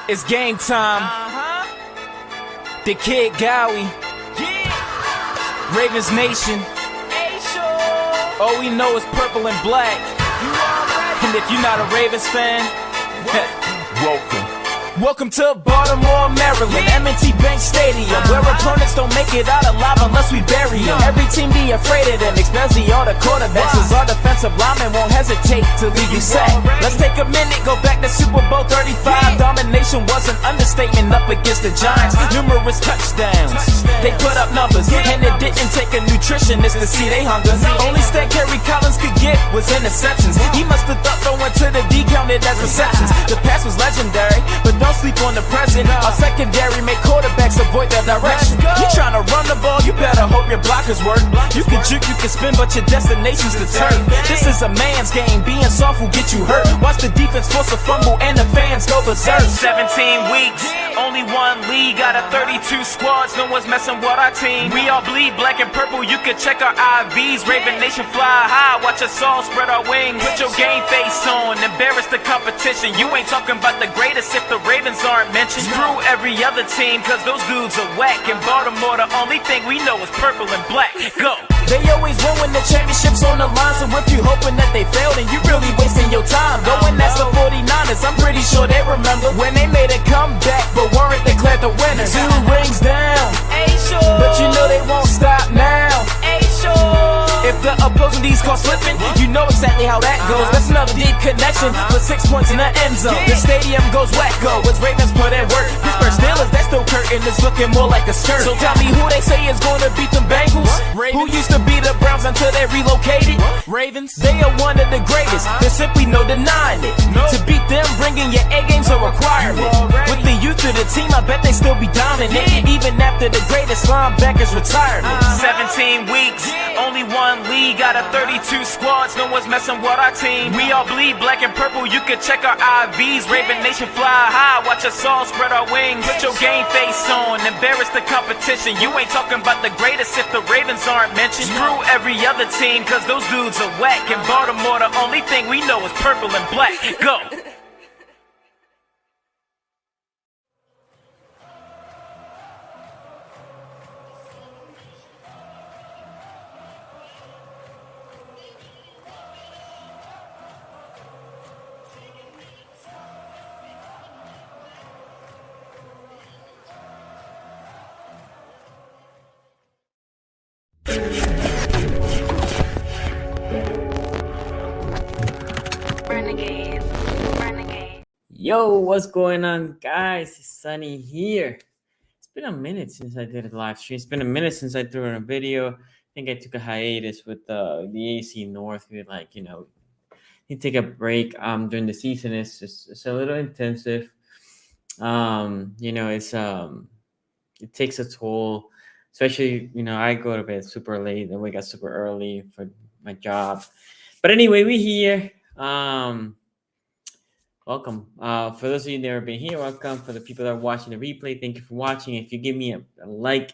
It's game time. The Kid Gowie. Ravens Nation. All we know is purple and black. And if you're not a Ravens fan, Welcome to Baltimore, Maryland, M&T Bank Stadium, where opponents don't make it out alive unless we bury them. Every team be afraid of them, especially all the quarterbacks, cause our defensive linemen won't hesitate to leave you sacked. Let's take a minute, go back to Super Bowl 35. Domination was an understatement up against the Giants. Numerous touchdowns, they put up numbers, and it didn't take a nutritionist to see they hunger. Only stat Kerry Collins could get was interceptions. He must have thought throwing to the D counted as receptions. The pass was legendary, but don't sleep on the present. Our secondary make quarterbacks avoid their direction. You tryna run the ball, you better hope your blockers work. You can juke, you can spin, but your destination's the turf. This is a man's game, being soft will get you hurt. Watch the defense force a fumble and the fans go berserk. 17 weeks, only one league out of 32 squads. No one's messing with our team. We all bleed black and purple, you can check our IVs. Raven Nation fly high, watch us all spread our wings. Put your game face on, embarrass the competition. You ain't talking about the greatest if the Ravens aren't mentioned. Screw every other team, cause those dudes are whack. In Baltimore, the only thing we know is purple and black. Go! They always win when the championship's on the line. So if you hoping that they failed, then you really wasting your time. Go and ask the 49ers, I'm pretty sure they remember when they made a comeback, but weren't declared the winner. 2 rings down, but you know they won't stop now. If the opposing D's caught slipping, you know exactly how that goes. That's another deep connection for 6 points in the end zone. The stadium goes wacko as Ravens put in work. Pittsburgh Steelers, that still curtain is looking more like a skirt. So tell me who they say is gonna beat them Bengals? Who used to be the Browns until they relocated? Ravens, they are one of the greatest. There's simply no denying it. To beat them, bringing your A game's a requirement. With the youth of the team, I bet they still be dominant, even after the greatest linebacker's retirement. 17 weeks, only one league out of 32 squads. No one's messing with our team. We all bleed black and purple, you can check our IVs. Raven Nation fly high, watch us all spread our wings. Put your game face on, embarrass the competition. You ain't talking about the greatest if the Ravens aren't mentioned. Screw every other team, cause those dudes are whack. In Baltimore, the only thing we know is purple and black. Go! Yo, what's going on, guys? It's Sunny here. It's been a minute since I did a live stream. It's been a minute since I threw in a video. I think I took a hiatus with the AC North. We you take a break during the season. It's a little intensive. It takes a toll, especially I go to bed super late and wake up super early for my job. But anyway, we're here. Welcome. For those of you that have never been here, welcome. For the people that are watching the replay, thank you for watching. If you give me a like,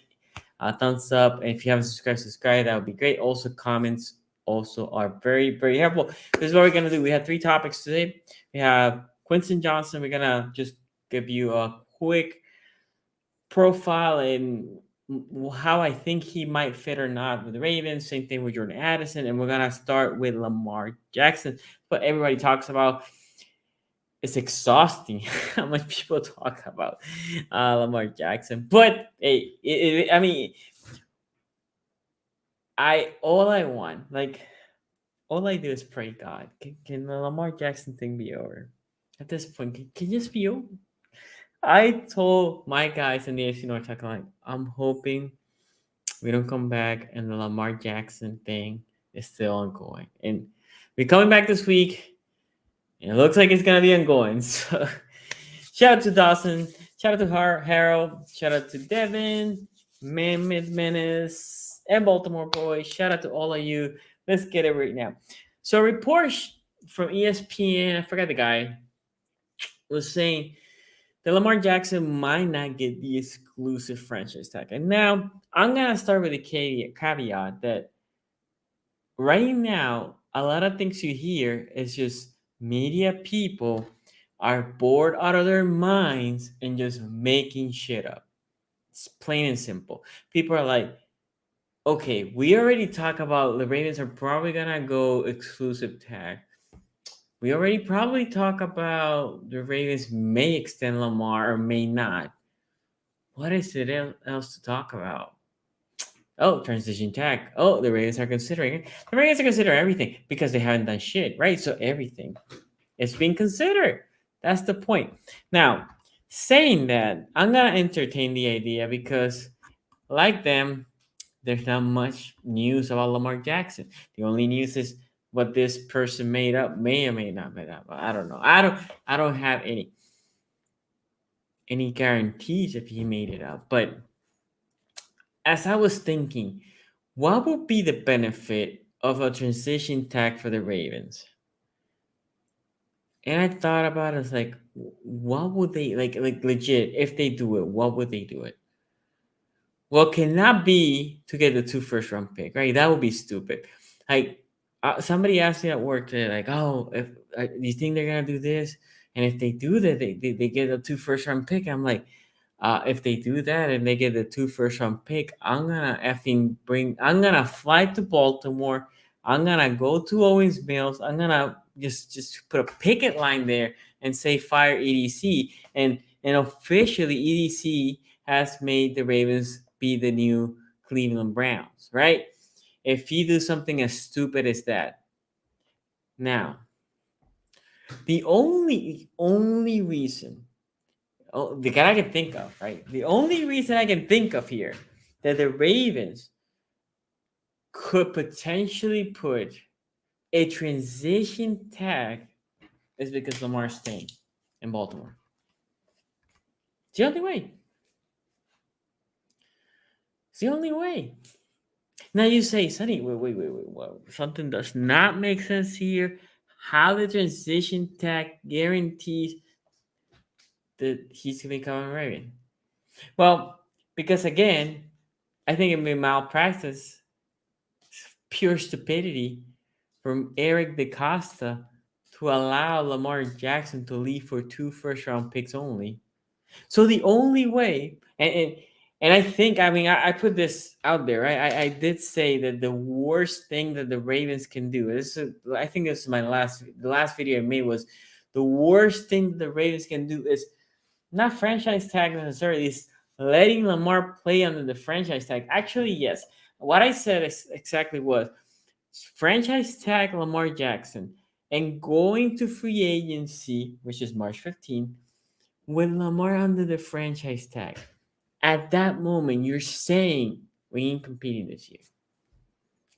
a thumbs up, and if you haven't subscribed, that would be great. Also, comments also are very, very helpful. This is what we're going to do. We have 3 topics today. We have Quentin Johnston. We're going to just give you a quick profile and how I think he might fit or not with the Ravens. Same thing with Jordan Addison. And we're going to start with Lamar Jackson. What everybody talks about. It's exhausting how much people talk about Lamar Jackson. But all I do is pray, God, can the Lamar Jackson thing be over? At this point, can just be over? I told my guys in the AFC North, I'm hoping we don't come back and the Lamar Jackson thing is still ongoing. And we're coming back this week. And it looks like it's going to be ongoing. So, shout out to Dawson. Shout out to Harold. Shout out to Devin, Mammoth Menace, and Baltimore Boys. Shout out to all of you. Let's get it right now. So, a report from ESPN, I forgot the guy, was saying that Lamar Jackson might not get the exclusive franchise tag. And now, I'm going to start with a caveat that right now, a lot of things you hear is just media people are bored out of their minds and just making shit up. It's plain and simple. People are like, okay, we already talked about the Ravens are probably gonna go exclusive tag. We already probably talk about the Ravens may extend Lamar or may not. What is it else to talk about? Oh, transition tag. Oh, the Ravens are considering it. The Ravens are considering everything because they haven't done shit, right? So everything is being considered. That's the point. Now, saying that, I'm gonna entertain the idea because, like them, there's not much news about Lamar Jackson. The only news is what this person made up, may or may not made up. I don't know. I don't have any guarantees if he made it up. But as I was thinking, what would be the benefit of a transition tag for the Ravens? And I thought about it, it's like, what would they like legit if they do it? What would they do it? Well, cannot be to get the 2 first round pick, right? That would be stupid. Like somebody asked me at work today, like, oh, if do you think they're gonna do this? And if they do that, they get a 2 first round pick. I'm like, if they do that and they get the 2 first round pick, I'm gonna fly to Baltimore. I'm gonna go to Owens Mills. I'm gonna just put a picket line there and say fire EDC. And officially EDC has made the Ravens be the new Cleveland Browns, right? If you do something as stupid as that. Now, the only reason the guy I can think of, right? The only reason I can think of here that the Ravens could potentially put a transition tag is because Lamar's staying in Baltimore. It's the only way. It's the only way. Now you say, Sonny, wait. Something does not make sense here. How the transition tag guarantees that he's going to become a Raven? Well, because again, I think it would be malpractice, pure stupidity from Eric DeCosta to allow Lamar Jackson to leave for 2 first round picks only. So the only way, and I think, I mean, I put this out there, right? I did say that the worst thing that the Ravens can do, I think this is the last video I made was the worst thing the Ravens can do is not franchise tag necessarily, is letting Lamar play under the franchise tag. Actually, yes. What I said is exactly was franchise tag Lamar Jackson and going to free agency, which is March 15th, with Lamar under the franchise tag. At that moment, you're saying we ain't competing this year.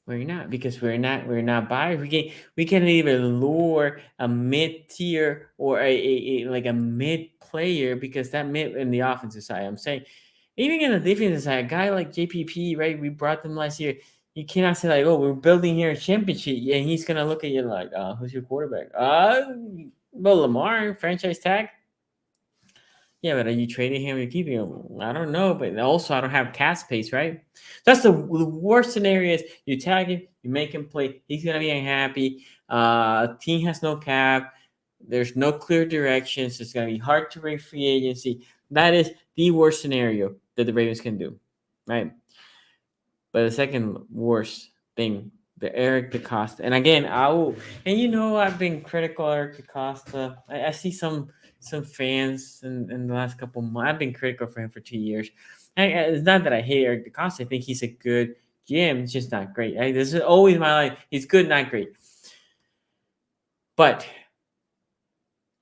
We're not, because we're not buyers. We can't even lure a mid tier or a like a mid player, because that mid in the offensive side. I'm saying, even in the defensive side, a guy like JPP, right? We brought them last year. You cannot say like, oh, we're building here a championship, and he's gonna look at you like, who's your quarterback? Well, Lamar, franchise tag. Yeah, but are you trading him or keeping him? I don't know, but also I don't have cap space, right? That's the worst scenario is you tag him, you make him play, he's gonna be unhappy. Team has no cap, there's no clear directions, so it's gonna be hard to break free agency. That is the worst scenario that the Ravens can do, right? But the second worst thing, the Eric DeCosta, and again, I've been critical of Eric DeCosta. I see some fans in the last couple months. I've been critical for him for 2 years. It's not that I hate Eric DeCosta. I think he's a good GM. It's just not great. This is always my life. He's good, not great. But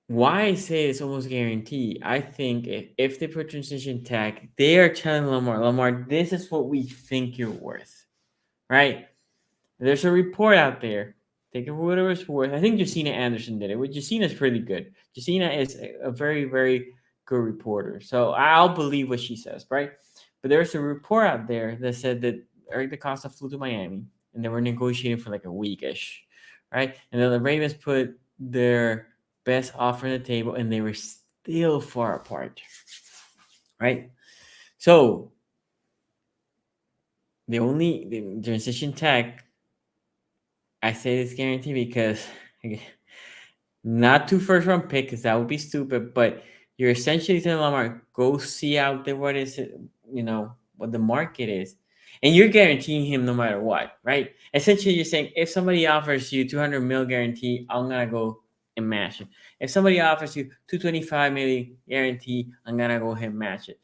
why I say it's almost guaranteed, I think if they put transition tag, they are telling Lamar, this is what we think you're worth, right? There's a report out there. Take it for whatever it's worth. I think Jacina Anderson did it. Jacina's pretty good. Jacina is a very, very good reporter. So I'll believe what she says, right? But there's a report out there that said that Eric DeCosta flew to Miami and they were negotiating for like a week-ish, right? And then the Ravens put their best offer on the table and they were still far apart, right? So the transition tag, I say it's guaranteed because Not 2 first-round pick, because that would be stupid, but you're essentially telling Lamar, go see out there what is it, what the market is. And you're guaranteeing him no matter what, right? Essentially, you're saying if somebody offers you 200 mil guarantee, I'm gonna go and match it. If somebody offers you 225 million guarantee, I'm gonna go ahead and match it.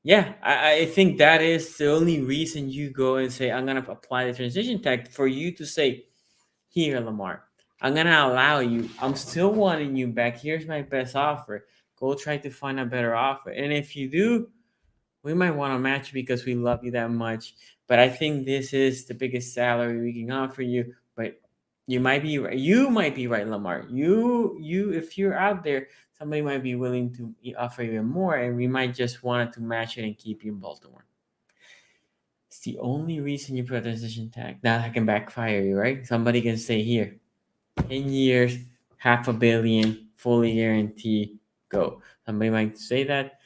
Yeah, I think that is the only reason you go and say, I'm gonna apply the transition tag for you to say, here, Lamar, I'm gonna allow you. I'm still wanting you back. Here's my best offer. Go try to find a better offer. And if you do, we might want to match you because we love you that much. But I think this is the biggest salary we can offer you. But you might be right. You might be right, Lamar. If you're out there, somebody might be willing to offer even more, and we might just want to match it and keep you in Baltimore. It's the only reason you put a transition tag. Now that can backfire you, right? Somebody can say here, 10 years, $500 million, fully guaranteed, go. Somebody might say that.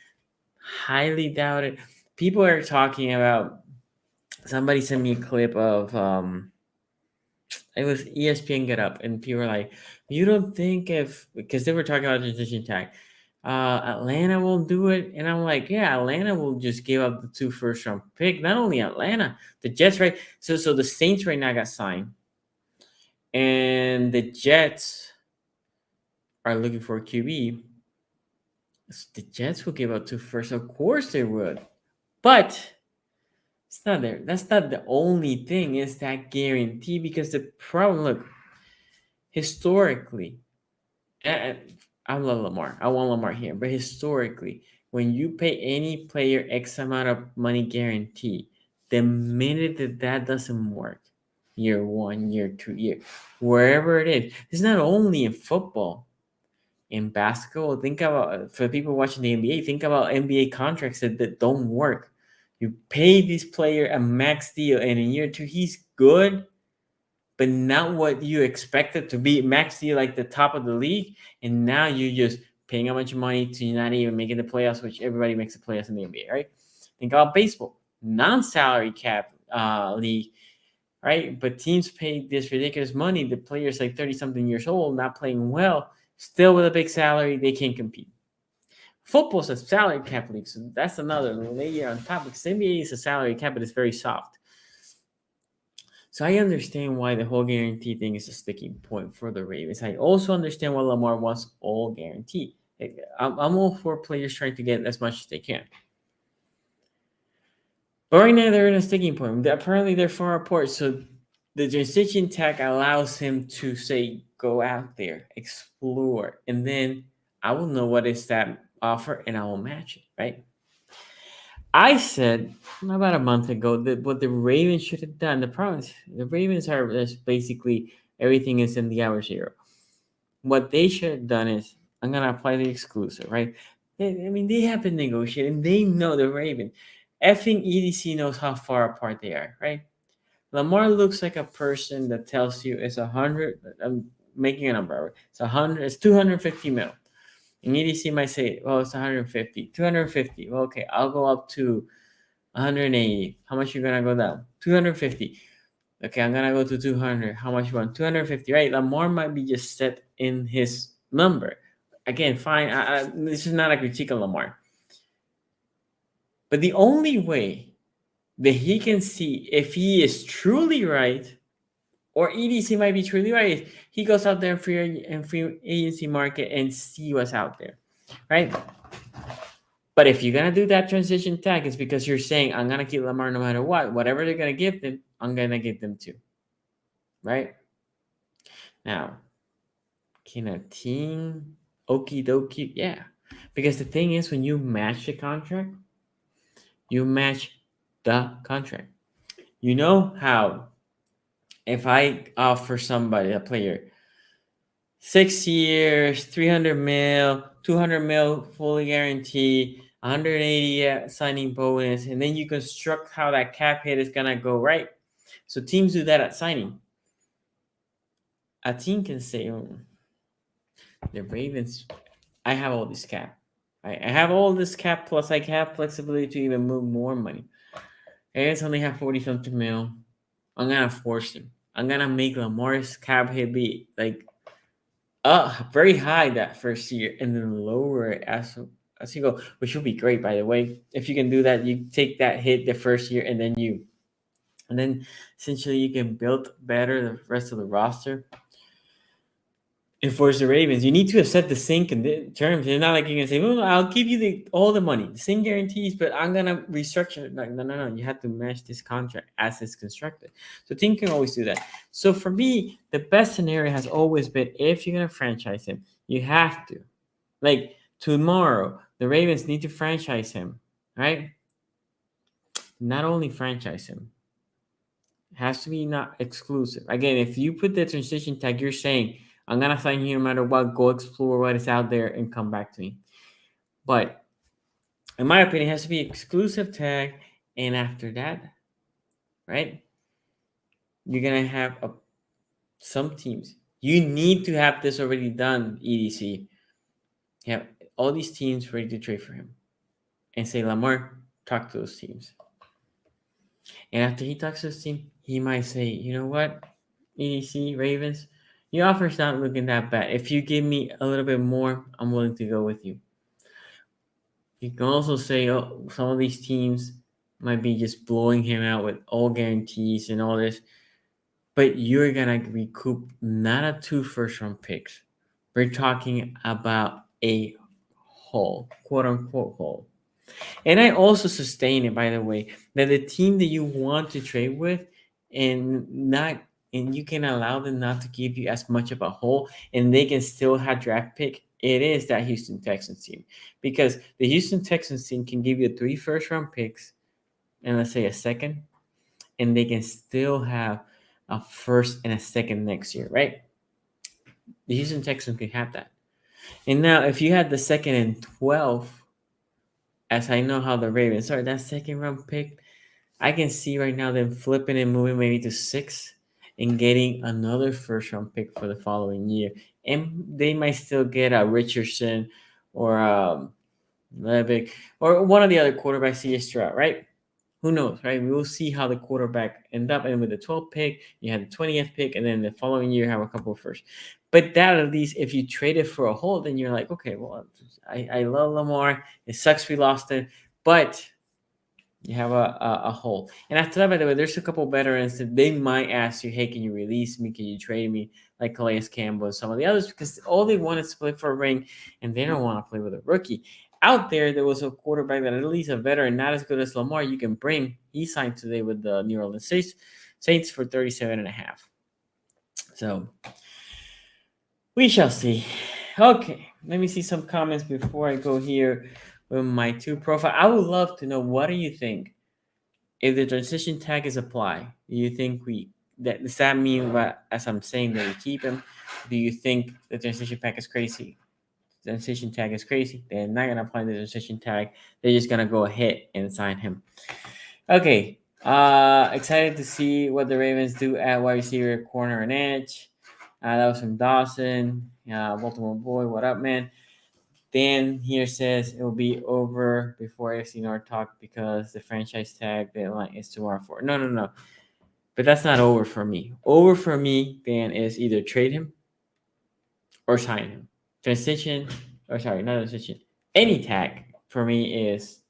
Highly doubt it. People are talking about, somebody sent me a clip of, it was ESPN Get Up, and people were like, you don't think because they were talking about transition tag, Atlanta will do it? And I'm like, yeah, Atlanta will just give up the 2 first-round pick. Not only Atlanta, the Jets, right? So the Saints right now got signed, and the Jets are looking for a QB. The Jets will give up 2 first. Of course they would. But it's not there. That's not the only thing. It's that guarantee, because the problem, look, historically, and I love Lamar. I want Lamar here. But historically, when you pay any player X amount of money guarantee, the minute that doesn't work, year 1, year 2, wherever it is, it's not only in football. In basketball, think about, for people watching the NBA, think about NBA contracts that don't work. You pay this player a max deal, and in year 2, he's good, but not what you expected to be. Max deal, like the top of the league, and now you're just paying a bunch of money to not even making the playoffs, which everybody makes the playoffs in the NBA, right? Think about baseball, non-salary cap league, right? But teams pay this ridiculous money. The players like 30-something years old, not playing well, still with a big salary, they can't compete. Football's a salary cap league, so that's another layer on top, because NBA is a salary cap, but it's very soft. So I understand why the whole guarantee thing is a sticking point for the Ravens. I also understand why Lamar wants all guarantee. I'm all for players trying to get as much as they can. But right now they're in a sticking point. Apparently they're far apart, so the transition tag allows him to say, go out there, explore, and then I will know what is that offer and I will match it, right? I said about a month ago that what the Ravens should have done, the problem is the Ravens are just basically everything is in the hour zero. What they should have done is, I'm going to apply the exclusive, right? They have been negotiating. They know the Ravens. Effing EDC knows how far apart they are, right? Lamar looks like a person that tells you it's 100. I'm making a number. It's 100. It's 250 mil. And EDC might say, well, it's 150, 250. Well, okay, I'll go up to 180. How much you gonna go down? 250. Okay, I'm gonna go to 200. How much you want? 250, right? Lamar might be just set in his number. Again, fine. This is not a critique of Lamar. But the only way that he can see if he is truly right, or EDC might be truly right, he goes out there in free agency market and see what's out there, right? But if you're gonna do that transition tag, it's because you're saying, I'm gonna keep Lamar no matter what. Whatever they're gonna give them, I'm gonna give them too, right? Now, can a team okie dokie? Yeah, because the thing is, when you match the contract, you match the contract. You know how, if I offer somebody, a player, 6 years, 300 mil, 200 mil fully guaranteed, 180 signing bonus, and then you construct how that cap hit is gonna go, right? So teams do that at signing. A team can say, the Ravens, I have all this cap. I have all this cap, plus I have flexibility to even move more money. Ravens only have 40-something mil. I'm gonna force him. I'm gonna make Lamar's cap hit be like very high that first year and then lower it as you go, which will be great, by the way. If you can do that, you take that hit the first year and then essentially you can build better the rest of the roster. And for the Ravens, you need to accept the same terms. It's not like you can say, "Well, I'll give you all the money, the same guarantees, but I'm gonna restructure it." Like, no. You have to match this contract as it's constructed. So team can always do that. So for me, the best scenario has always been if you're gonna franchise him, you have to. Like tomorrow, the Ravens need to franchise him, right? Not only franchise him, it has to be not exclusive. Again, if you put the transition tag, you're saying, I'm going to sign you no matter what, go explore what is out there and come back to me. But in my opinion, it has to be exclusive tag. And after that, right, you're going to have some teams. You need to have this already done, EDC. You have all these teams ready to trade for him. And say, Lamar, talk to those teams. And after he talks to his team, he might say, you know what, EDC, Ravens, your offer's not looking that bad. If you give me a little bit more, I'm willing to go with you. You can also say, oh, some of these teams might be just blowing him out with all guarantees and all this, but you're going to recoup not a 2 first-round picks. We're talking about a haul, quote-unquote haul. And I also sustain it, by the way, that the team that you want to trade with and you can allow them not to give you as much of a hole and they can still have draft pick, it is that Houston Texans team. Because the Houston Texans team can give you 3 first-round picks and let's say a second, and they can still have a first and a second next year, right? The Houston Texans can have that. And now if you had the second and 12, as I know how the Ravens are, that second round pick, I can see right now them flipping and moving maybe to 6 and getting another first round pick for the following year. And they might still get a Richardson or Levick or one of the other quarterbacks, C.J. Stroud, right? Who knows, right? We will see how the quarterback end up. And with the 12th pick, you had the 20th pick, and then the following year, you have a couple of firsts. But that at least, if you trade it for a hold, then you're like, okay, well, I love Lamar. It sucks we lost it, but you have a hole. And after that, by the way, there's a couple veterans that they might ask you, hey, can you release me? Can you trade me? Like Calais Campbell and some of the others, because all they want is to play for a ring, and they don't want to play with a rookie. Out there was a quarterback that at least a veteran, not as good as Lamar, you can bring. He signed today with the New Orleans Saints for $37.5. So we shall see. Okay, let me see some comments before I go here with my 2 profile. I would love to know, what do you think? If the transition tag is applied, do you think does that mean what, as I'm saying, that we keep him? Do you think the transition tag is crazy? The transition tag is crazy. They're not gonna apply the transition tag. They're just gonna go ahead and sign him. Okay. Excited to see what the Ravens do at wide receiver, corner, and edge. That was from Dawson. Baltimore boy, what up, man? Dan here says it will be over before AFC North talk because the franchise tag deadline is tomorrow. No. But that's not over for me. Over for me, Dan, is either trade him or sign him. Transition, or sorry, not transition. Any tag for me is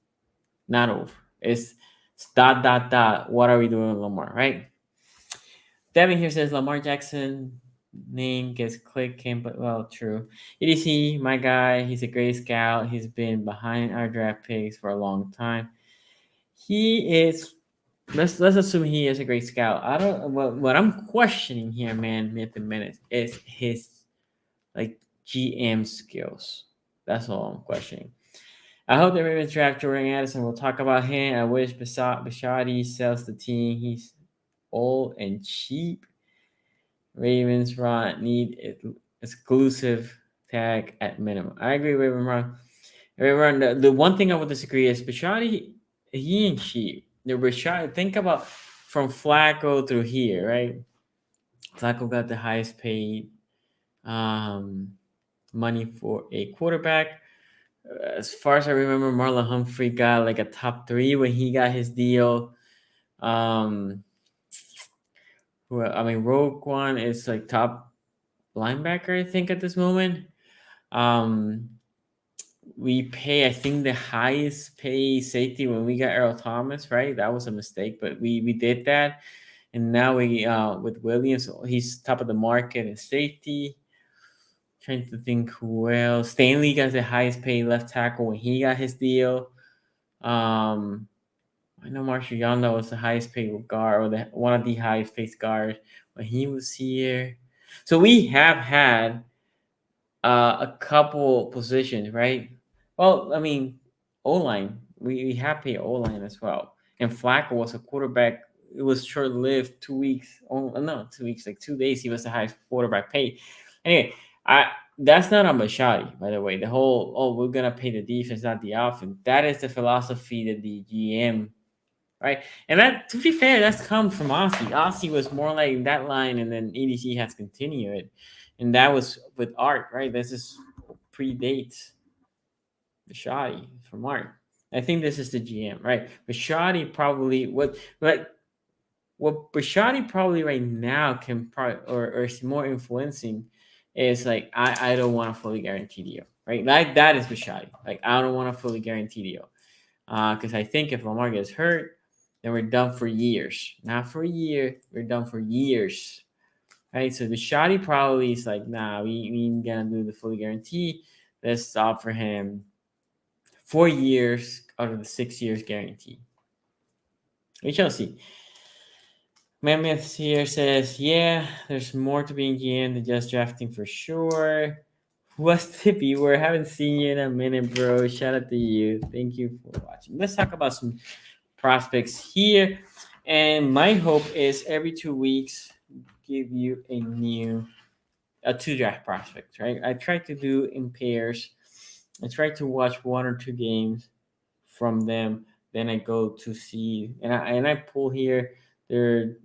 not over. It's dot. What are we doing with Lamar, right? Devin here says Lamar Jackson name gets clicked, but well, true. EDC, my guy, he's a great scout. He's been behind our draft picks for a long time. He is. Let's assume he is a great scout. I don't. What I'm questioning here, man, at the minute, is his like GM skills. That's all I'm questioning. I hope the Ravens draft Jordan Addison. We'll talk about him. I wish Bishotti sells the team. He's old and cheap. Ravens need exclusive tag at minimum. I agree, Raven. The one thing I would disagree is Bishotti, he ain't cheap. The Bishotti, think about from Flacco through here, right? Flacco got the highest paid money for a quarterback. As far as I remember, Marlon Humphrey got like a top 3 when he got his deal. Rogue One is like top linebacker, I think, at this moment. We pay, I think, the highest pay safety when we got Earl Thomas, right? That was a mistake, but we did that. And now we with Williams, he's top of the market in safety. Trying to think who else. Stanley got the highest paid left tackle when he got his deal. I know Marshall Yanda was the highest paid guard, or one of the highest paid guards when he was here. So we have had a couple positions, right? Well, I mean, O-line. We have paid O-line as well. And Flacco was a quarterback. It was short-lived, 2 weeks. Oh, no, 2 weeks, like 2 days. He was the highest quarterback paid. Anyway, that's not on Bashotti, by the way. The whole, we're going to pay the defense, not the offense. That is the philosophy that the GM, right? And that, to be fair, that's come from Aussie. Aussie was more like that line, and then EDC has continued it. And that was with Art, right? This is predates Bashotti from Art. I think this is the GM, right? Bashotti probably what Bashotti probably right now can probably or is more influencing is like I don't want a fully guaranteed deal, right? Like that is Bashotti. Like I don't want a fully guaranteed deal. Because I think if Lamar gets hurt, then we're done for years. Not for a year, we're done for years. Right? So the Shoddy probably is like, nah, we ain't gonna do the fully guarantee. Let's offer him 4 years out of the 6 years guarantee. We shall see. Mammoth here says, yeah, there's more to being GM than just drafting for sure. What's the viewer? Haven't seen you in a minute, bro. Shout out to you. Thank you for watching. Let's talk about some prospects here. And my hope is every 2 weeks give you a 2 draft prospects, right? I try to do in pairs. I try to watch 1 or 2 games from them. Then I go to see and I pull here their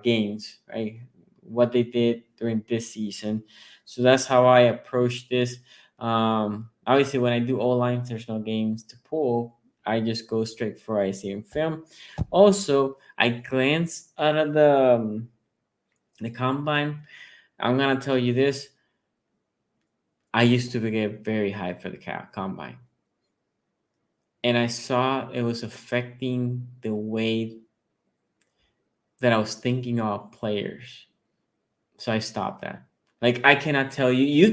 games, right? What they did during this season. So that's how I approach this. Obviously, when I do all lines, there's no games to pull. I just go straight for I see in film. Also, I glance out of the combine. I'm gonna tell you this. I used to get very hyped for the combine, and I saw it was affecting the way that I was thinking of players. So I stopped that. Like I cannot tell you. You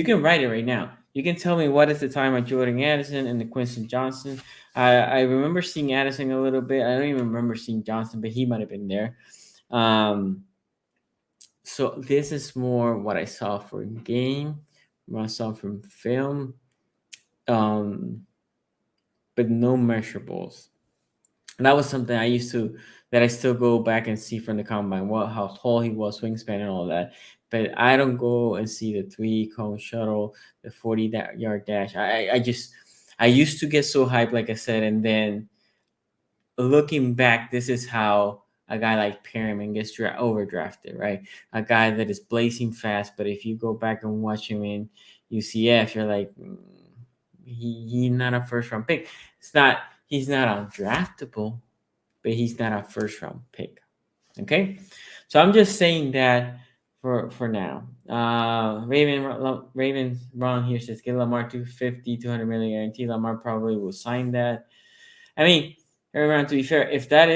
can write it right now. You can tell me what is the time of Jordan Addison and the Quentin Johnston. I remember seeing Addison a little bit. I don't even remember seeing Johnston, but he might have been there. So this is more what I saw for game, what I saw from film, but no measurables. And that was something that I still go back and see from the combine, how tall he was, wingspan, and all that. But I don't go and see the 3-cone shuttle, the 40-yard dash. I used to get so hyped, like I said, and then looking back, this is how a guy like Perriman gets overdrafted, right? A guy that is blazing fast, but if you go back and watch him in UCF, you're like, he's not a first-round pick. He's not undraftable, but he's not a first-round pick. Okay, so I'm just saying that for now. Raven Ron here says get Lamar 200 million guarantee. Lamar probably will sign that. I mean, everyone, to be fair, if that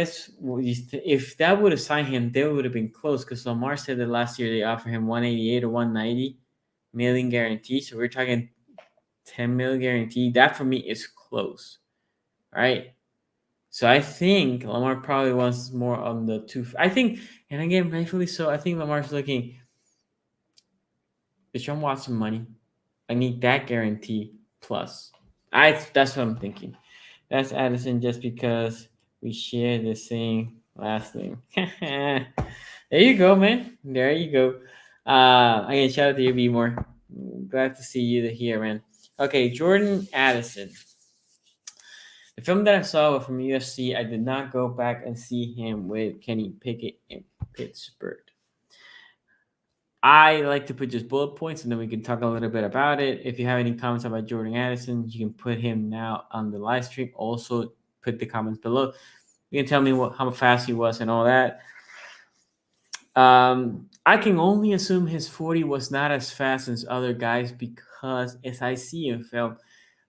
would have signed him, they would have been close because Lamar said that last year they offered him 188 or 190 million guarantee. So we're talking 10 million guarantee. That for me is close, right? So I think Lamar probably wants more on the 2. I think, and again, rightfully so. I think Lamar's looking. Deshaun Watson money. I need that guarantee plus. That's what I'm thinking. That's Addison just because we share the same last name. There you go, man. There you go. Again, shout out to you, B more. Glad to see you here, man. Okay, Jordan Addison. The film that I saw from UFC, I did not go back and see him with Kenny Pickett in Pittsburgh. I like to put just bullet points, and then we can talk a little bit about it. If you have any comments about Jordan Addison, you can put him now on the live stream. Also, put the comments below. You can tell me how fast he was and all that. I can only assume his 40 was not as fast as other guys because as I see in film,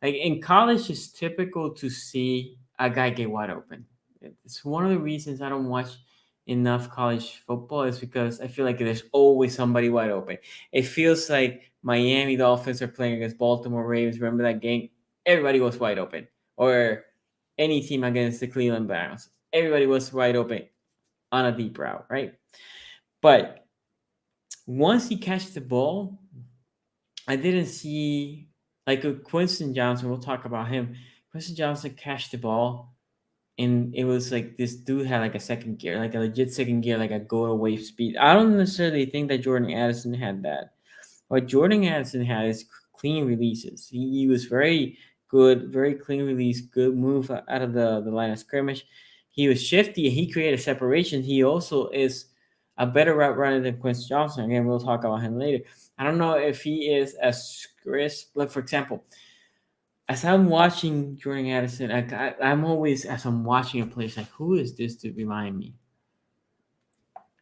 like in college, it's typical to see a guy get wide open. It's one of the reasons I don't watch enough college football is because I feel like there's always somebody wide open. It feels like Miami Dolphins are playing against Baltimore Ravens. Remember that game? Everybody was wide open. Or any team against the Cleveland Browns. Everybody was wide open on a deep route, right? But once he catches the ball, I didn't see like a Quentin Johnston. We'll talk about him. Quentin Johnston catch the ball, and it was like this dude had like a second gear, like a legit second gear, like a go away speed. I don't necessarily think that Jordan Addison had that. What Jordan Addison had is clean releases. He was very good, very clean release, good move out of the line of scrimmage. He was shifty. He created separation. He also is a better route runner than Quentin Johnston. Again, we'll talk about him later. I don't know if he is as crisp. Like, for example, as I'm watching Jordan Addison, I'm always, as I'm watching a place, like, who is this to remind me?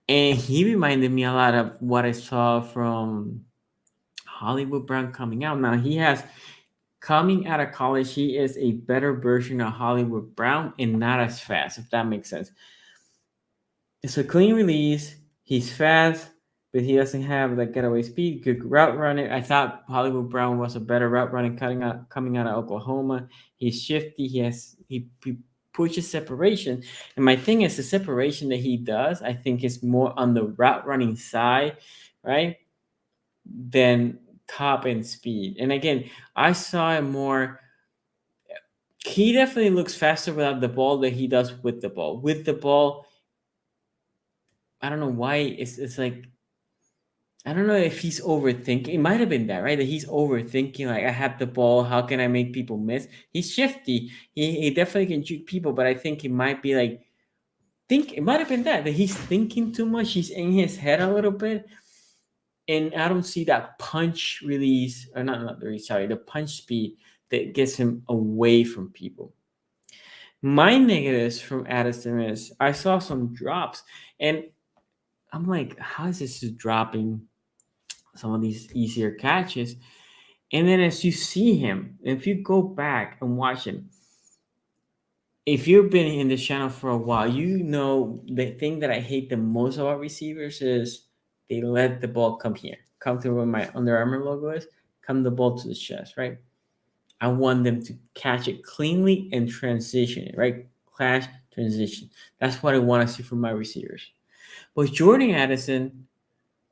And he reminded me a lot of what I saw from Hollywood Brown coming out. Now, he has, coming out of college, he is a better version of Hollywood Brown and not as fast, if that makes sense. It's a clean release. He's fast, but he doesn't have like getaway speed. Good route running. I thought Hollywood Brown was a better route running coming out of Oklahoma. He's shifty. He pushes separation. And my thing is the separation that he does, I think is more on the route running side, right? Than top end speed. And again, I saw it more. He definitely looks faster without the ball than he does with the ball. With the ball, I don't know why it's like, I don't know if he's overthinking. It might have been that, right? That he's overthinking. Like, I have the ball. How can I make people miss? He's shifty. He definitely can shoot people, but I think it might be like, it might have been that he's thinking too much. He's in his head a little bit. And I don't see that punch release, or not the release, sorry, the punch speed that gets him away from people. My negatives from Addison is I saw some drops, and I'm like, how is this dropping some of these easier catches? And then as you see him, if you go back and watch him, if you've been in this channel for a while, you know the thing that I hate the most about receivers is they let the ball come here, come to where my Under Armour logo is, come the ball to the chest, right? I want them to catch it cleanly and transition it, right? Clash, transition. That's what I want to see from my receivers. But Jordan Addison,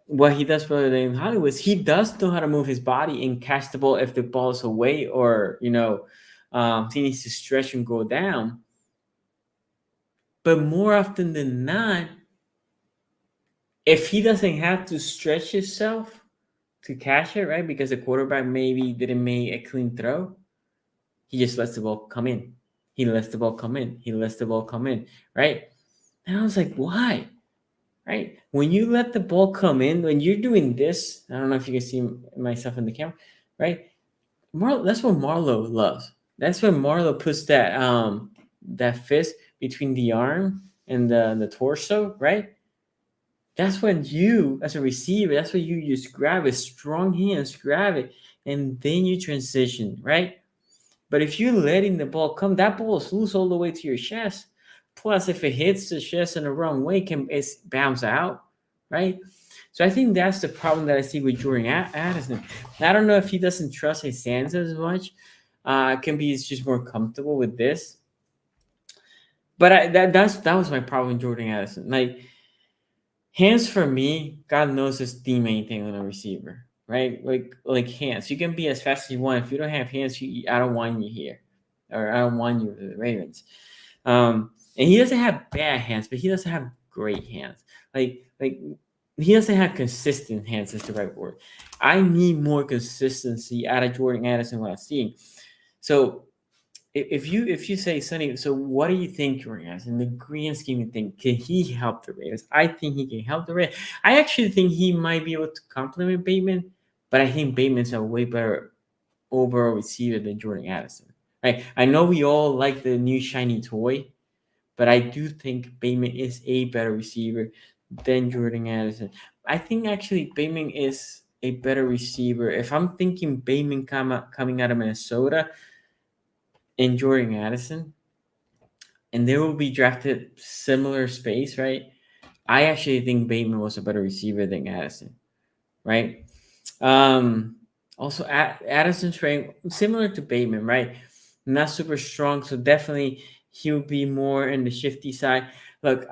what he does better than Hollywood is he does know how to move his body and catch the ball if the ball is away, or he needs to stretch and go down. But more often than not, if he doesn't have to stretch himself to catch it, right, because the quarterback maybe didn't make a clean throw, he just lets the ball come in. He lets the ball come in. He lets the ball come in, right? And I was like, why? Right? When you let the ball come in, when you're doing this, I don't know if you can see myself in the camera, right? That's what Marlo loves. That's when Marlo puts that fist between the arm and the torso, right? That's when you, as a receiver, that's when you just grab it, strong hands, grab it, and then you transition, right? But if you're letting the ball come, that ball is loose all the way to your chest. Plus, if it hits the chest in the wrong way, it's bounce out, right? So I think that's the problem that I see with Jordan Addison. I don't know if he doesn't trust his hands as much. Can be he's just more comfortable with this. But that was my problem with Jordan Addison. Like, hands for me, God knows is the main thing on a receiver, right? Like hands. You can be as fast as you want. If you don't have hands, I don't want you here, or I don't want you with the Ravens. And he doesn't have bad hands, but he doesn't have great hands. Like he doesn't have consistent hands. Is the right word. I need more consistency out of Jordan Addison. What I'm seeing. So if you say, Sonny, so what do you think Jordan Addison, in the grand scheme of things, can he help the Ravens? I think he can help the Ravens. I actually think he might be able to complement Bateman, but I think Bateman's a way better overall receiver than Jordan Addison. Right? I know we all like the new shiny toy, but I do think Bateman is a better receiver than Jordan Addison. I think actually Bateman is a better receiver. If I'm thinking Bateman coming out of Minnesota and Jordan Addison, and they will be drafted similar space, right? I actually think Bateman was a better receiver than Addison, right? Um, Also, Addison's rank similar to Bateman, right? Not super strong, so definitely he would be more in the shifty side. Look,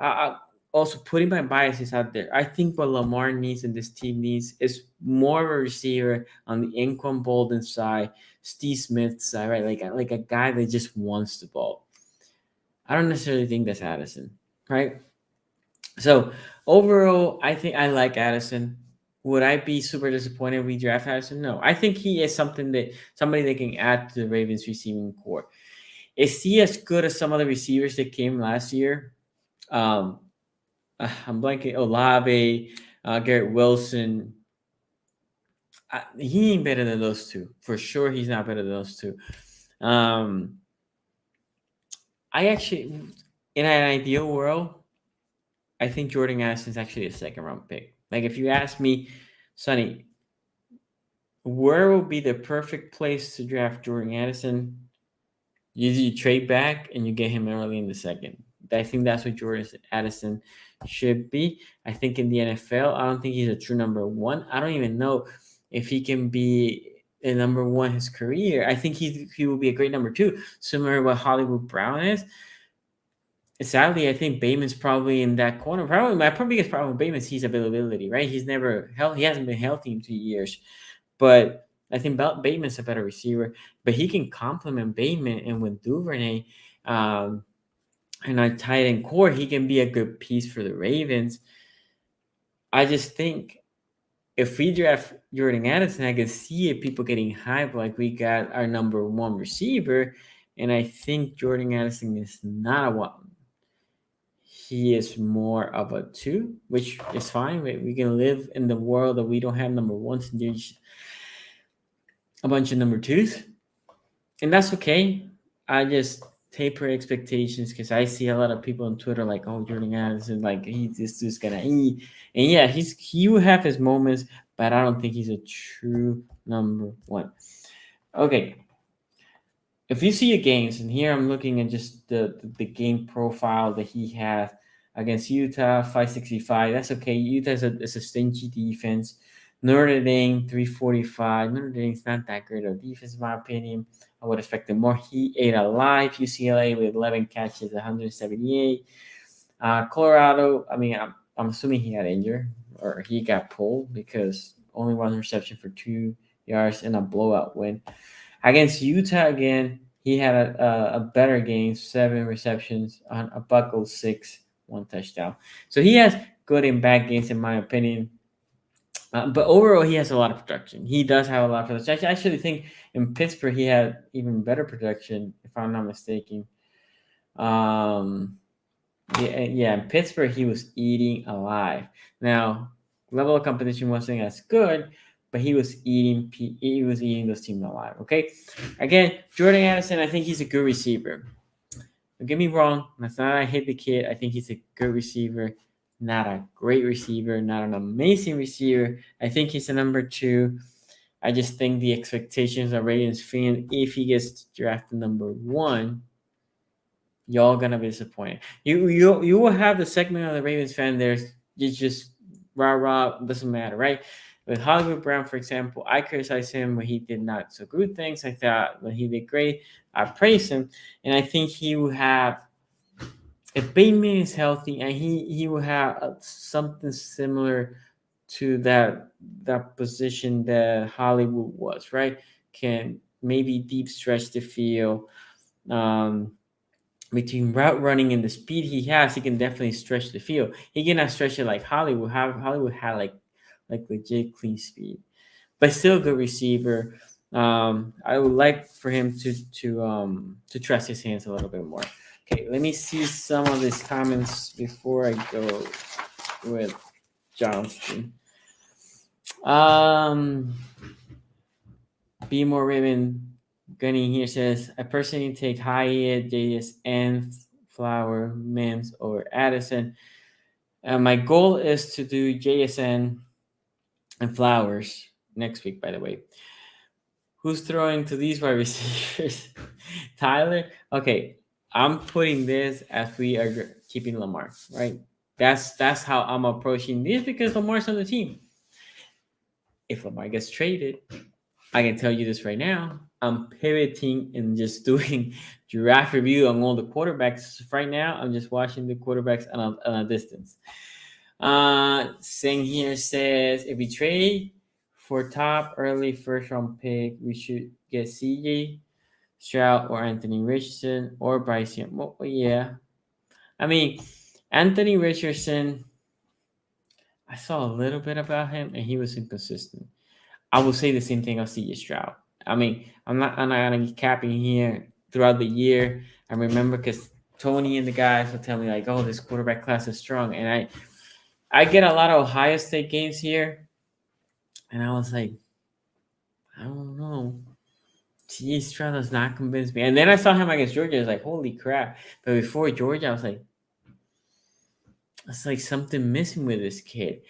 also putting my biases out there. I think what Lamar needs and this team needs is more of a receiver on the Anquan Bolden side, Steve Smith side, right? Like a guy that just wants the ball. I don't necessarily think that's Addison, right? So overall, I think I like Addison. Would I be super disappointed if we draft Addison? No. I think he is somebody that can add to the Ravens receiving core. Is he as good as some of the receivers that came last year? Um, I'm blanking. Olave, Garrett Wilson. He ain't better than those two. For sure, he's not better than those two. Um, I actually, in an ideal world, I think Jordan Addison is actually a second round pick. Like if you ask me, Sonny, where will be the perfect place to draft Jordan Addison? You trade back and you get him early in the second. I think that's what Jordan Addison should be. I think in the NFL, I don't think he's a true number one. I don't even know if he can be a number one his career. I think he will be a great number two, similar to what Hollywood Brown is. Sadly, I think Bateman's probably in that corner. Probably my biggest problem with Bateman is his availability, right? He's never he hasn't been healthy in 2 years. But I think Bateman's a better receiver, but he can complement Bateman, and with Duvernay and a tight end core, he can be a good piece for the Ravens. I just think if we draft Jordan Addison, I can see it, people getting hyped like we got our number one receiver, and I think Jordan Addison is not a one. He is more of a two, which is fine. We can live in the world that we don't have number ones and there's a bunch of number twos, and that's okay. I just taper expectations because I see a lot of people on Twitter like, "Oh, Jordan Addison, like he's just gonna eat," and yeah, he will have his moments, but I don't think he's a true number one. Okay, if you see your games, and here I'm looking at just the game profile that he has against Utah, 565. That's okay. Utah is a stingy defense. Notre Dame, 345. Notre Dame's not that great of defense, in my opinion. I would expect them more. He ate alive. UCLA with 11 catches, 178. Colorado, I mean, I'm assuming he got injured or he got pulled because only one reception for 2 yards in a blowout win. Against Utah again, he had a better game, 7 receptions on a buckle 6, 1 touchdown. So he has good and bad games in my opinion. But overall, he has a lot of production. He does have a lot of production. I actually think in Pittsburgh he had even better production, if I'm not mistaken. Yeah, in Pittsburgh he was eating alive. Now, level of competition wasn't as good, but he was eating those teams alive. Okay, again, Jordan Addison, I think he's a good receiver. Don't get me wrong, that's not I hate the kid. I think he's a good receiver, not a great receiver, not an amazing receiver. I think he's a number two. I just think the expectations of Ravens fan, if he gets drafted number one, y'all gonna be disappointed. You will have the segment of the Ravens fan there. You just rah doesn't matter, right? With Hollywood Brown, for example, I criticized him when he did not so good things. I thought when he did great, I praised him, and I think he will have. If Bateman is healthy, and he will have something similar to that position that Hollywood was, right? Can maybe deep stretch the field. Between route running and the speed he has, he can definitely stretch the field. He cannot stretch it like Hollywood. Hollywood had like legit clean speed, but still a good receiver. I would like for him to trust his hands a little bit more. Okay, let me see some of his comments before I go with Johnston. Be more Raven. Gunny here says, I personally take Hyatt, JS, and Flower, Mims over Addison. And my goal is to do JSN and Flowers next week, by the way. Who's throwing to these wide receivers? Tyler? Okay, I'm putting this as we are keeping Lamar, right? That's how I'm approaching this because Lamar's on the team. If Lamar gets traded, I can tell you this right now. I'm pivoting and just doing draft review on all the quarterbacks. Right now, I'm just watching the quarterbacks on a distance. Sing here says if we trade for top early first round pick, we should get CJ Stroud or Anthony Richardson or Bryce Young. Well, yeah. I mean, Anthony Richardson, I saw a little bit about him and he was inconsistent. I will say the same thing of CJ Stroud. I mean, I'm not gonna be capping here throughout the year. I remember because Tony and the guys would tell me like, "Oh, this quarterback class is strong," and I get a lot of Ohio State games here, and I was like, I don't know. CJ Stroud does not convince me. And then I saw him against Georgia. I was like, holy crap! But before Georgia, I was like, it's like something missing with this kid.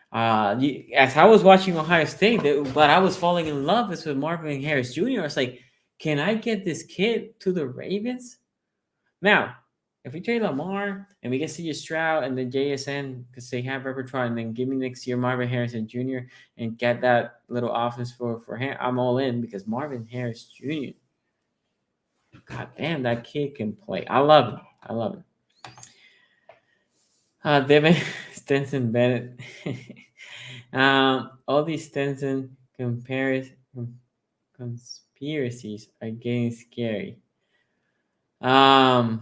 As I was watching Ohio State, but I was falling in love with Marvin Harris Jr. I was like, can I get this kid to the Ravens? Now, if we trade Lamar and we get CJ Stroud and then JSN because they have repertoire, and then give me next year Marvin Harrison Jr. and get that little offense for him, I'm all in because Marvin Harris Jr. God damn, that kid can play. I love him. I love him. Devin Stenson Bennett. All these Stenson conspiracies are getting scary. Yeah.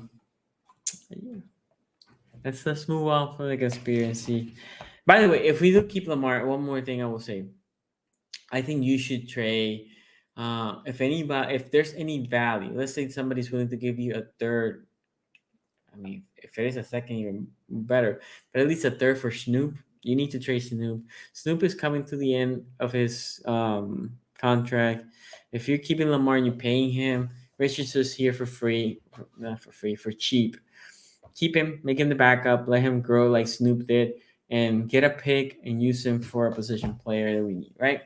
Let's move on from the conspiracy. By the way, if we do keep Lamar, one more thing I will say. I think you should trade. If there's any value, let's say somebody's willing to give you a third. I mean, if it is a second, even better. But at least a third for Snoop. You need to trade Snoop. Snoop is coming to the end of his contract. If you're keeping Lamar and you're paying him, Richardson's here for free, not for free, for cheap. Keep him, make him the backup, let him grow like Snoop did, and get a pick and use him for a position player that we need, right?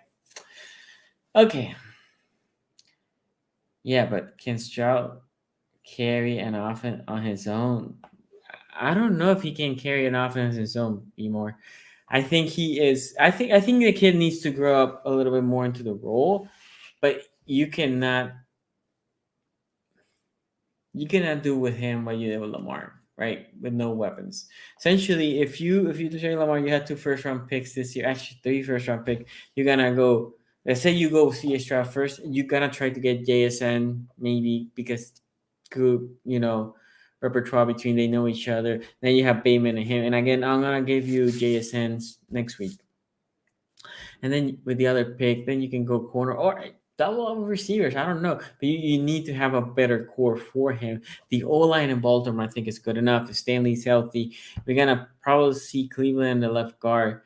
Okay. Yeah, but can Stroud carry an offense on his own? I don't know if he can carry an offense on his own anymore. I think he is. I think the kid needs to grow up a little bit more into the role, but you cannot do with him what you did with Lamar, right? With no weapons. Essentially, if you trade Lamar, you had 2 first round picks this year, actually 3 first round picks. You're gonna go. Let's say you go CJ Stroud first. You're gonna try to get JSN maybe because good, repertoire between they know each other. Then you have Bateman and him. And again, I'm gonna give you JSNs next week. And then with the other pick, then you can go corner or double up receivers. I don't know. But you need to have a better core for him. The O-line in Baltimore, I think, is good enough. If Stanley's healthy, we're gonna probably see Cleveland the left guard,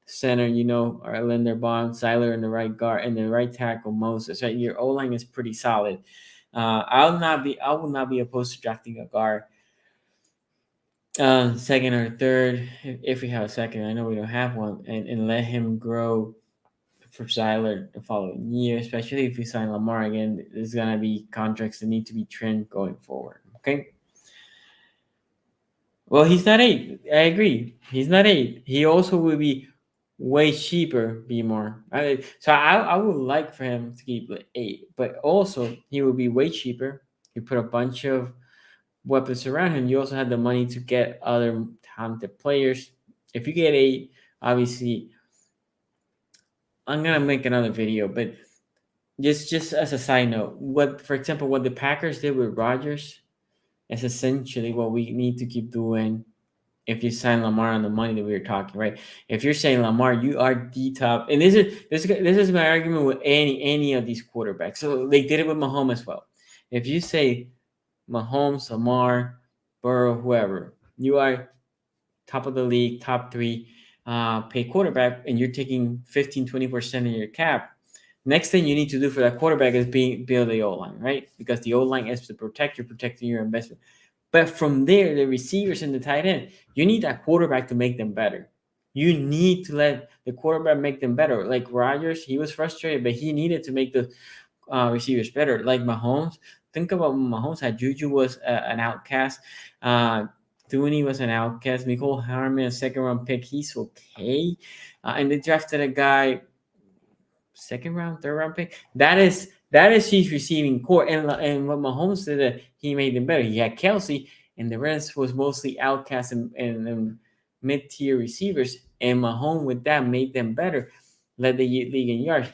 center, or Linderbaum, Seiler in the right guard, and the right tackle Moses. Right, your O-line is pretty solid. I will not be opposed to drafting a guard, second or third, if we have a second. I know we don't have one, and let him grow for Seiler the following year, especially if we sign Lamar again. There's gonna be contracts that need to be trimmed going forward. Okay. Well, he's not 8. I agree. He's not 8. He also will be way cheaper, be more. So I would like for him to keep 8, but also he will be way cheaper. You put a bunch of weapons around him. You also have the money to get other talented players. If you get 8, obviously, I'm gonna make another video, but just as a side note, for example, what the Packers did with Rodgers is essentially what we need to keep doing. If you sign Lamar on the money that we were talking, right? If you're saying Lamar, you are the top, and this is my argument with any of these quarterbacks. So they did it with Mahomes as well. If you say Mahomes, Lamar, Burrow, whoever, you are top of the league, top 3 pay quarterback, and you're taking 15-20% of your cap. Next thing you need to do for that quarterback is build the O-line, right? Because the O-line is to protect. You're protecting your investment. But from there, the receivers and the tight end, you need that quarterback to make them better. You need to let the quarterback make them better. Like Rodgers, he was frustrated, but he needed to make the receivers better. Like Mahomes, think about when Mahomes had Juju was an outcast. Thuney was an outcast. Nicole Harman, a second round pick, he's okay. And they drafted a guy, second round, third round pick. That is his receiving core. And what Mahomes did, he made them better. He had Kelsey, and the rest was mostly outcasts and mid tier receivers. And Mahomes with that made them better, led the league in yards.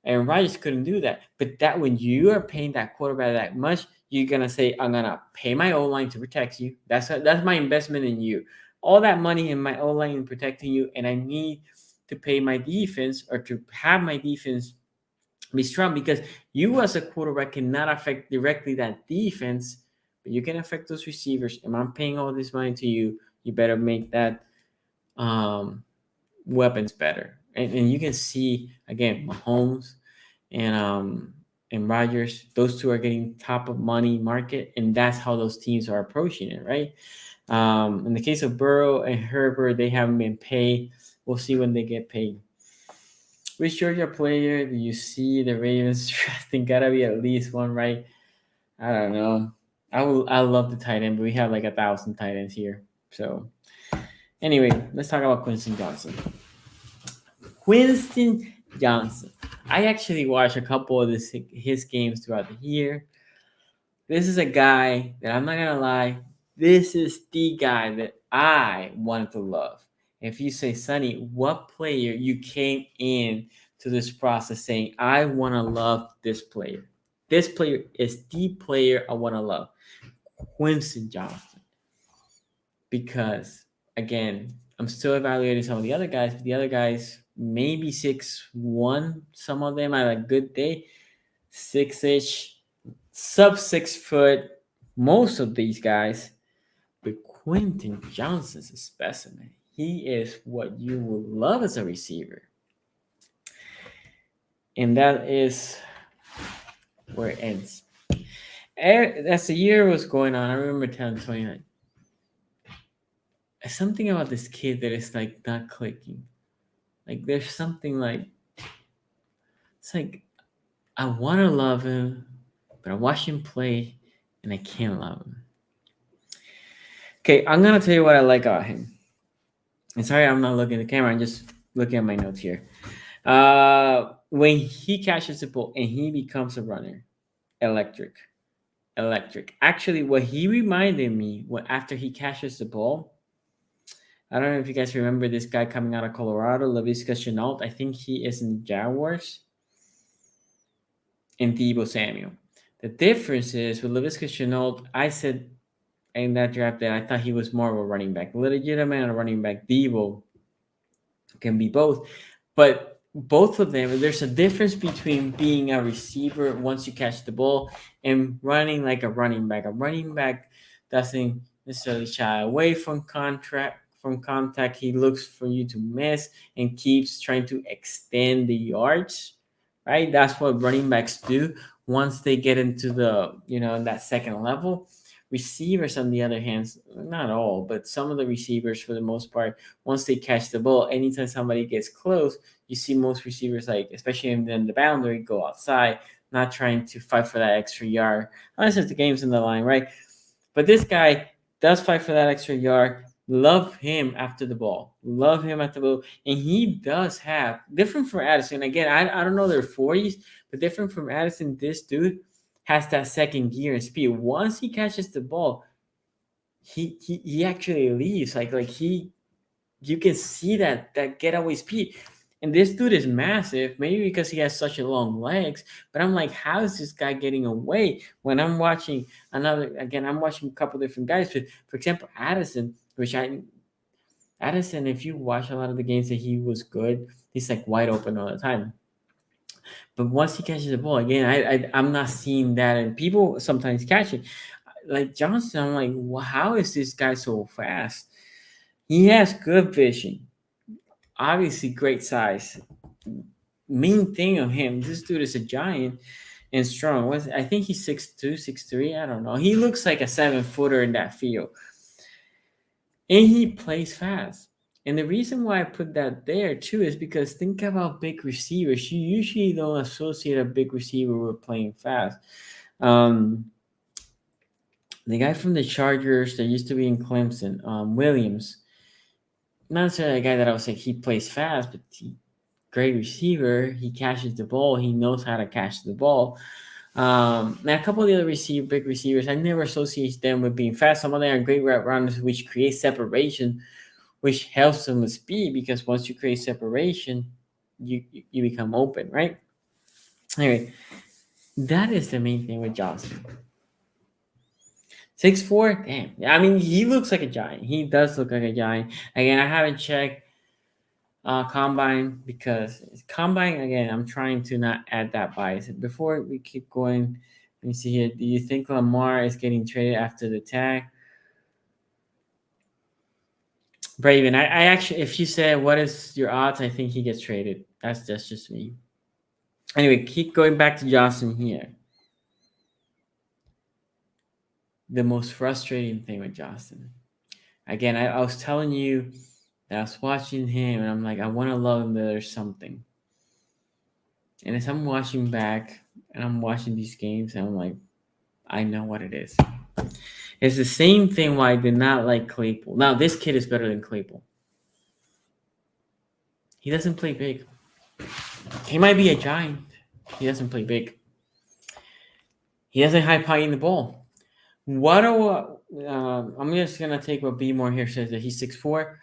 And Rodgers couldn't do that. But that when you are paying that quarterback that much, you're gonna say, I'm gonna pay my O-line to protect you. That's my investment in you. All that money in my O-line protecting you, and I need to pay my defense or to have my defense be strong, because you as a quarterback cannot affect directly that defense, but you can affect those receivers. And I'm paying all this money to you. You better make that weapons better. And you can see again, Mahomes and Rodgers, those two are getting top of money market, and that's how those teams are approaching it, right? In the case of Burrow and Herbert, they haven't been paid. We'll see when they get paid. Which Georgia player do you see the Ravens drafting? Gotta be at least one, right? I don't know. I love the tight end, but we have like 1,000 tight ends here. So anyway, let's talk about Quentin Johnston. Quentin Johnston. I actually watched a couple of his games throughout the year. This is a guy that I'm not gonna lie. This is the guy that I wanted to love. If you say, Sonny, what player you came in to this process saying, I want to love this player. This player is the player I want to love. Quentin Johnston. Because, again, I'm still evaluating some of the other guys. But the other guys, maybe 6'1", some of them had a good day. 6-ish, sub 6 foot, most of these guys. But Quentin Johnston's a specimen. He is what you will love as a receiver. And that is where it ends. As the year was going on, I remember telling Tony, like, something about this kid that is like not clicking. Like there's something like, it's like, I want to love him, but I watch him play and I can't love him. Okay, I'm going to tell you what I like about him. And sorry, I'm not looking at the camera. I'm just looking at my notes here. When he catches the ball and he becomes a runner, electric. Actually, what he reminded me after he catches the ball, I don't know if you guys remember this guy coming out of Colorado, Laviska Shenault. I think he is in the Jaguars. And Deebo Samuel. The difference is with Laviska Shenault, I said in that draft that I thought he was more of a running back. Legitimate running back. Deebo can be both. But both of them, there's a difference between being a receiver once you catch the ball and running like a running back. A running back doesn't necessarily shy away from contact. He looks for you to miss and keeps trying to extend the yards, right? That's what running backs do once they get into the, that second level. Receivers, on the other hand, not all, but some of the receivers, for the most part, once they catch the ball, anytime somebody gets close, you see most receivers, like, especially in the boundary, go outside, not trying to fight for that extra yard, unless if the game's in the line, right? But this guy does fight for that extra yard. Love him after the ball. And he does have, different from Addison. Again, I don't know their 40s, but different from Addison, this dude has that second gear and speed. Once he catches the ball, he actually leaves. You can see that getaway speed. And this dude is massive, maybe because he has such a long legs. But I'm like, how is this guy getting away? When I'm watching I'm watching a couple different guys. But for example, Addison, if you watch a lot of the games that he was good, he's like wide open all the time. But once he catches the ball, again, I'm not seeing that. And people sometimes catch it. Like Johnston, I'm like, well, how is this guy so fast? He has good vision. Obviously, great size. Main thing of him, this dude is a giant. and strong. I think he's 6'2", 6'3". I don't know. He looks like a 7-footer in that field. And he plays fast. And the reason why I put that there too is because think about big receivers. You usually don't associate a big receiver with playing fast. The guy from the Chargers that used to be in Clemson, Williams, not necessarily a guy that I would say he plays fast, but great receiver. He catches the ball. He knows how to catch the ball. Now a couple of the other big receivers, I never associate them with being fast. Some of them are great route runners, which create separation, which helps them with speed, because once you create separation, you become open, right? Anyway, that is the main thing with Johnston. 6'4", damn. I mean, he looks like a giant. He does look like a giant. Again, I haven't checked combine, because combine, again, I'm trying to not add that bias. Before we keep going, let me see here. Do you think Lamar is getting traded after the tag? Braven, I actually, if you said what is your odds, I think he gets traded. That's just me. Anyway, keep going back to Johnston here. The most frustrating thing with Johnston. Again, I was telling you that I was watching him and I'm like, I want to love him, but there's something. And as I'm watching back and I'm watching these games, and I'm like, I know what it is. It's the same thing why I did not like Claypool. Now, this kid is better than Claypool. He doesn't play big. He might be a giant. He doesn't play big. He doesn't high-pie the ball. I'm just going to take what B More here says, that he's 6'4".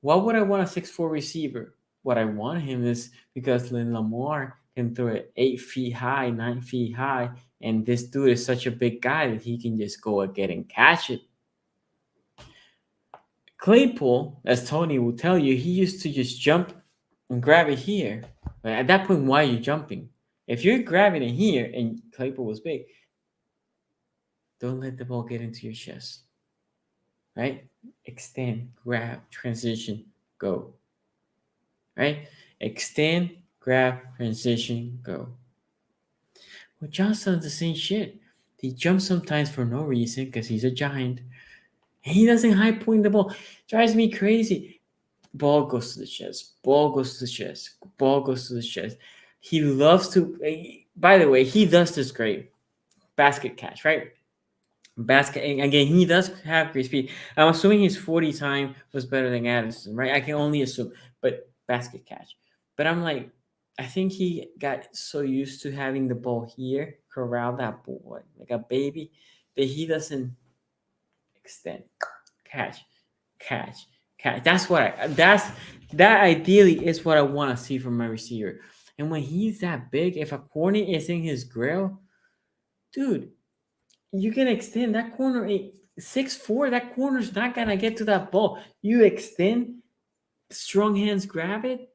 What would I want a 6'4" receiver? What I want him is because Lamar can throw it 8 feet high, 9 feet high, and this dude is such a big guy that he can just go and get and catch it. Claypool, as Tony will tell you, he used to just jump and grab it here. But at that point, why are you jumping? If you're grabbing it here and Claypool was big, don't let the ball get into your chest. Right? Extend, grab, transition, go. Right? Extend, grab, transition, go. Well, Johnston does the same shit. He jumps sometimes for no reason because he's a giant. And he doesn't high point the ball. Drives me crazy. Ball goes to the chest. Ball goes to the chest. Ball goes to the chest. He loves to. By the way, he does this great. Basket catch, right? Basket. And again, he does have great speed. I'm assuming his 40 time was better than Addison, right? I can only assume. But basket catch. But I'm like, I think he got so used to having the ball here, corral that ball like a baby, that he doesn't extend, catch. That ideally is what I want to see from my receiver. And when he's that big, if a corner is in his grill, dude, you can extend that corner. 6'4", that corner's not gonna get to that ball. You extend, strong hands grab it,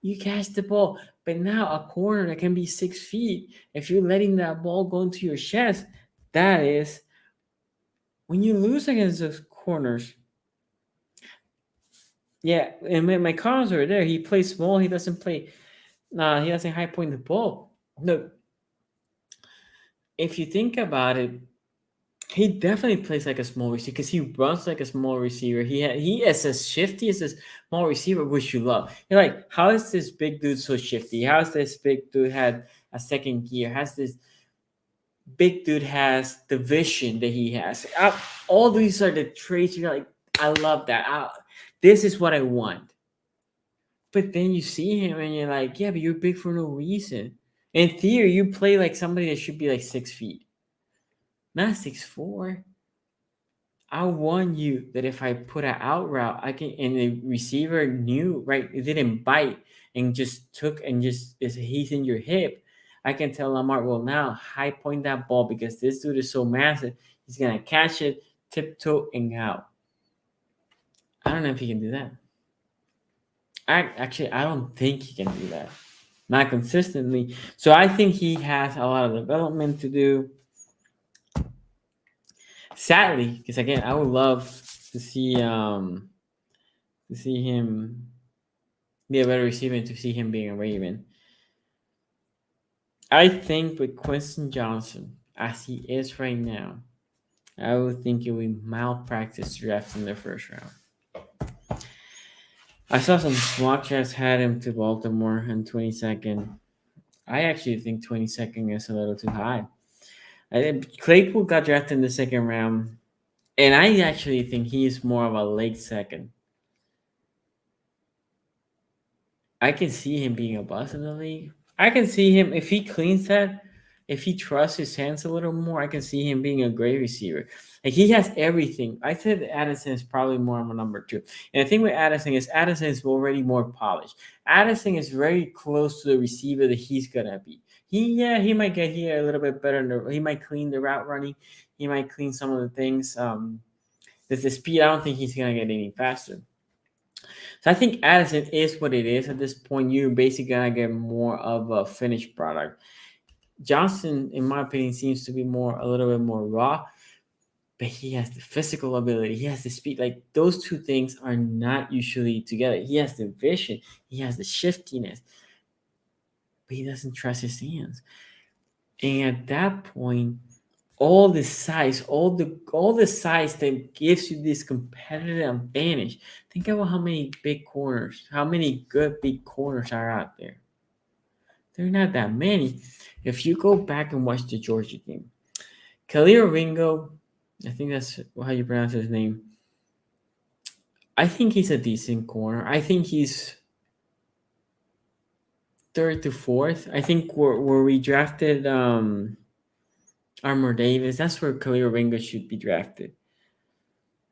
you catch the ball. But now a corner that can be 6 feet, if you're letting that ball go into your chest, that is when you lose against those corners. Yeah, and my comments are there. He plays small. He doesn't play. He doesn't high point the ball. No. If you think about it, he definitely plays like a small receiver because he runs like a small receiver. He is as shifty as a small receiver, which you love. You're like, how is this big dude so shifty? How is this big dude had a second gear? Has this big dude has the vision that he has? All these are the traits. You're like, I love that. This is what I want. But then you see him and you're like, yeah, but you're big for no reason. In theory, you play like somebody that should be like 6 feet. Not 6'4". I want you that if I put an out route, I can, and the receiver knew, right? It didn't bite and just took and just he's in your hip. I can tell Lamar, well, now high point that ball because this dude is so massive. He's going to catch it, tiptoe, and out. I don't know if he can do that. I don't think he can do that. Not consistently. So I think he has a lot of development to do. Sadly, because again, I would love to see him be a better receiver and to see him being a Raven. I think with Quentin Johnston, as he is right now, I would think it would be malpractice draft in the first round. I saw some mock drafts had him to Baltimore in 22nd. I actually think 22nd is a little too high. I think Claypool got drafted in the second round, and I actually think he's more of a late second. I can see him being a bust in the league. I can see him if he cleans that, if he trusts his hands a little more. I can see him being a great receiver. Like he has everything. I said Addison is probably more of a number two. And the thing with Addison is already more polished. Addison is very close to the receiver that he's gonna be. He might get here a little bit better. He might clean the route running. He might clean some of the things. There's the speed. I don't think he's gonna get any faster. So I think Addison is what it is at this point. You're basically gonna get more of a finished product. Johnston, in my opinion, seems to be a little bit more raw, but he has the physical ability. He has the speed. Like those two things are not usually together. He has the vision. He has the shiftiness, but he doesn't trust his hands. And at that point, all the size, all the size that gives you this competitive advantage. Think about how many big corners, how many good big corners are out there. They're not that many. If you go back and watch the Georgia game, Khalil Ringo, I think that's how you pronounce his name. I think he's a decent corner. I think he's third to fourth. I think where we drafted Armour Davis, that's where Khalil Ringo should be drafted.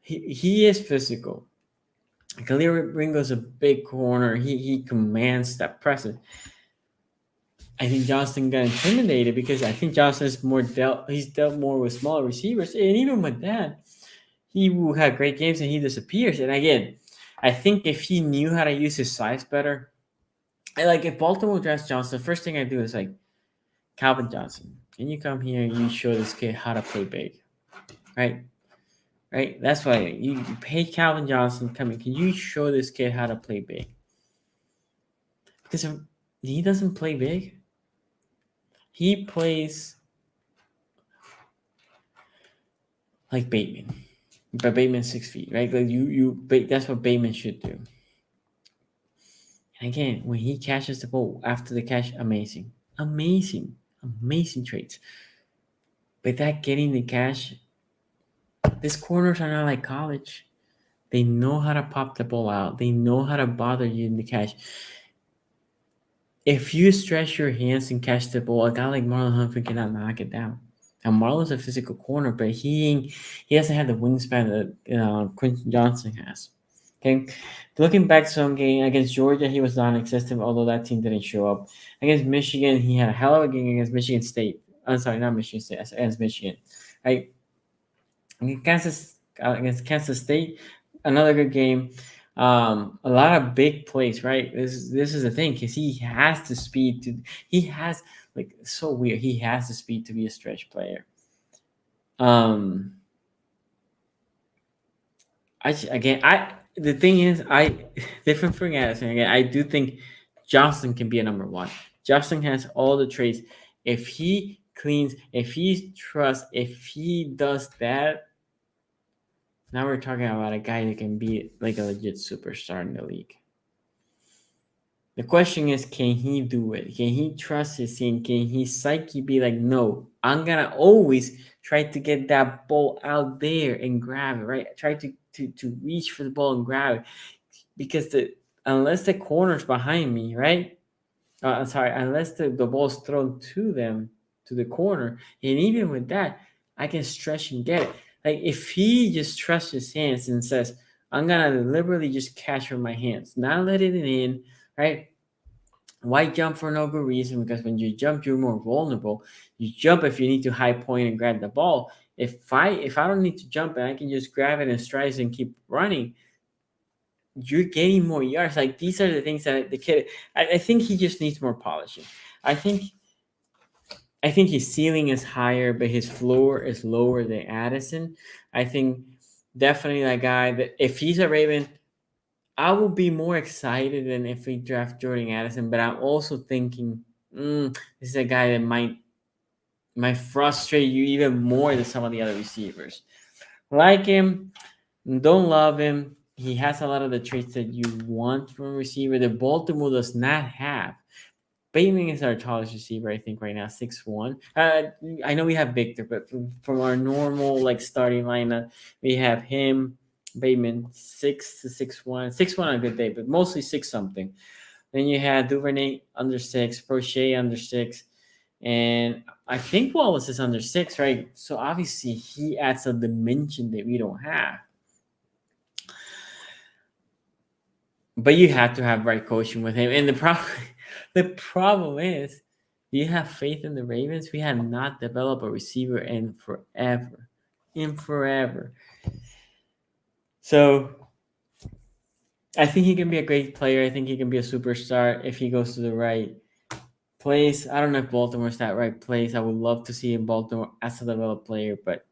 He is physical. Khalil Ringo's a big corner. He commands that presence. I think Johnston got intimidated because I think Johnston's he's dealt more with smaller receivers. And even with that, he will have great games and he disappears. And again, I think if he knew how to use his size better, like if Baltimore drafts Johnston, the first thing I do is like Calvin Johnson. And you come here and you show this kid how to play big. Right? Right? That's why you pay Calvin Johnson coming. Can you show this kid how to play big? Because if he doesn't play big, he plays like Bateman. But Bateman's 6 feet, right? Like that's what Bateman should do. And again, when he catches the ball after the catch, amazing traits. But that getting the catch, these corners are not like college. They know how to pop the ball out. They know how to bother you in the catch. If you stretch your hands and catch the ball, a guy like Marlon Humphrey cannot knock it down. And Marlon's a physical corner, but he doesn't have the wingspan that Quentin Johnston has. Okay, looking back to some game against Georgia, he was non-existent, although that team didn't show up. Against Michigan, he had a hell of a game against Michigan State. I'm sorry, not Michigan State, against Michigan. Right? Against Kansas State, another good game. A lot of big plays, right? This is the thing, because he has the speed to. He has so weird. He has the speed to be a stretch player. The thing is, different from Addison. Again, I do think Johnston can be a number one. Johnston has all the traits. If he cleans, if he trusts, if he does that, now we're talking about a guy that can be like a legit superstar in the league. The question is, can he do it? Can he trust his team? Can his psyche be like, no, I'm going to always try to get that ball out there and grab it, right? Try to reach for the ball and grab it. Because unless the corner's behind me, right? Unless the ball's thrown to them, to the corner, and even with that, I can stretch and get it. Like if he just trusts his hands and says, I'm going to deliberately just catch with my hands, not let it in, right? Why jump for no good reason? Because when you jump, you're more vulnerable. You jump if you need to high point and grab the ball. If I don't need to jump and I can just grab it and stride and keep running, you're getting more yards. Like these are the things that the kid. I think he just needs more polishing. I think his ceiling is higher, but his floor is lower than Addison. I think definitely that guy that if he's a Raven, I will be more excited than if we draft Jordan Addison. But I'm also thinking this is a guy that might frustrate you even more than some of the other receivers. Like him, don't love him. He has a lot of the traits that you want from a receiver that Baltimore does not have. Bateman is our tallest receiver, I think, right now, 6'1". I know we have Victor, but from our normal starting lineup, we have him, Bateman, 6 to 6'1", 6'1" on a good day, but mostly 6 something. Then you had Duvernay under 6, Prochet under 6, and I think Wallace is under 6, right? So obviously he adds a dimension that we don't have. But you have to have right coaching with him, and the problem is, do you have faith in the Ravens? We have not developed a receiver in forever. So I think he can be a great player. I think he can be a superstar if he goes to the right place. I don't know if Baltimore's that right place. I would love to see him Baltimore as a developed player, but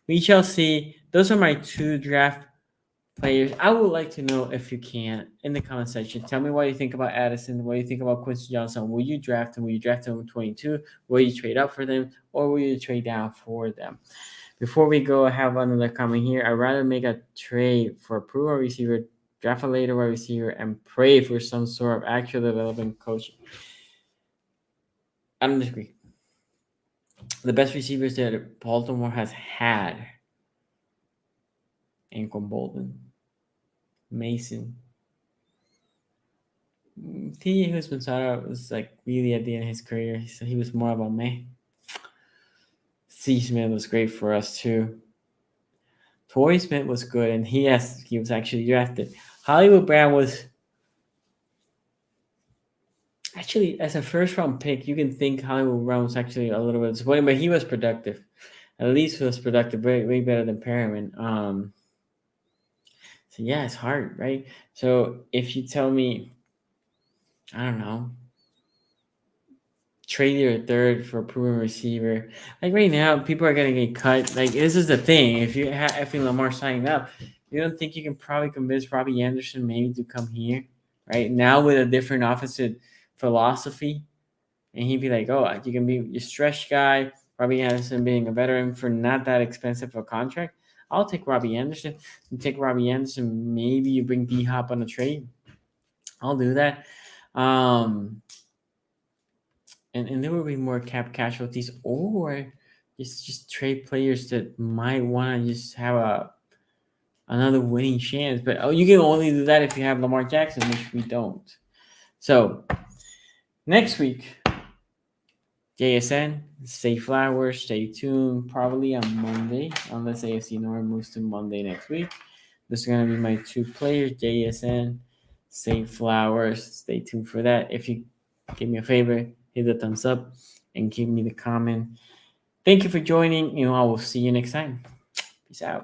we shall see. Those are my 2 draft players. I would like to know, if you can, in the comment section, tell me what you think about Addison, what you think about Quentin Johnston. Will you draft him? Will you draft him with 22? Will you trade up for them, or will you trade down for them? Before we go, I have another comment here. I'd rather make a trade for a proven receiver, draft a later wide receiver, and pray for some sort of actual development coaching. I don't disagree. The best receivers that Baltimore has had: Anquan Bolden, Mason. T. Husband was really at the end of his career, so he was more of a meh. C. Smith was great for us too. Torrey Smith was good, and he was actually drafted. Hollywood Brown was actually, as a first round pick, you can think Hollywood Brown was actually a little bit disappointing, but he was productive. At least he was productive, way better than Perriman. So yeah, it's hard, right? So if you tell me, I don't know, trade your 3rd for a proven receiver. Right now, people are gonna get cut. This is the thing. If you have Effie Lamar signing up, you don't think you can probably convince Robbie Anderson maybe to come here, right? Now with a different offensive philosophy, and he'd be like, "Oh, you can be your stretch guy." Robbie Anderson being a veteran for not that expensive a contract. I'll take Robbie Anderson. You take Robbie Anderson. Maybe you bring D-Hop on a trade. I'll do that. And there will be more cap casualties, or just trade players that might want to just have another winning chance. But you can only do that if you have Lamar Jackson, which we don't. So next week, JSN, Stay Flowers, stay tuned. Probably on Monday, unless AFC North moves to Monday next week. This is gonna be my 2 players, JSN, Stay Flowers. Stay tuned for that. If you give me a favor, hit the thumbs up and give me the comment. Thank you for joining. I will see you next time. Peace out.